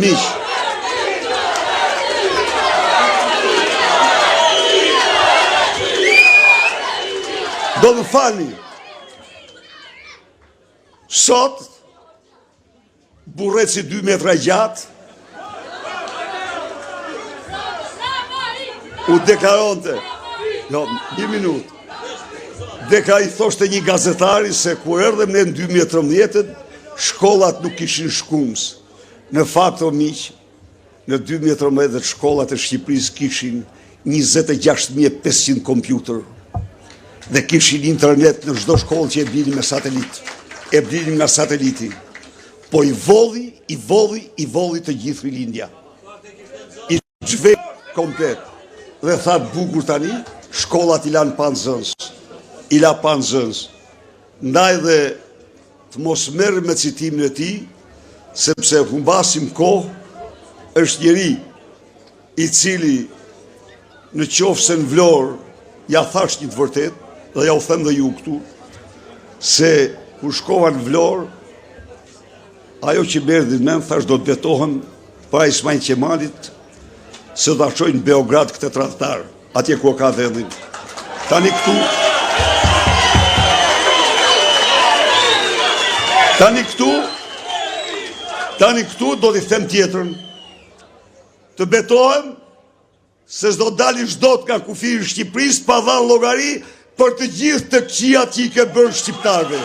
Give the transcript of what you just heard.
Miq. Do më falni. Sot, burreci 2 metra gjatë, u deklaronte, jo, 1 minutë, I thoshte një gazetari se kur erdhem ne në 2013, shkollat nuk ishin shkums. Në fakt o miq, në 2013 shkollat e Shqipërisë kishin 26.500 kompjuter dhe kishin internet në çdo shkollë që e blinin me satelit. E blinin nga sateliti. Po i volli të gjithë rilindja. I zhvej komplet. Dhe tha bukur tani, shkollat i lanë panë zëns. I la panë zëns. Ndaj dhe të mos merr me citimin e tij, sepse humbasim kohë, është njeri i cili në qoftë se në Vlorë ja thash një të vërtet, dhe ja u them dhe ju këtu, se kur shkova në Vlorë, ajo që merdi në men, thash do të betohen para Ismail Qemalit, se do ta çojnë në Beograd këtë tradhtar, atje ku ka vendin. Tani këtu do t'i them tjetrën, të betohem se s'do dalin çdot nga kufiri i Shqipërisë pa dhënë llogari për të gjithë të këqijat që I ke bërë shqiptarëve.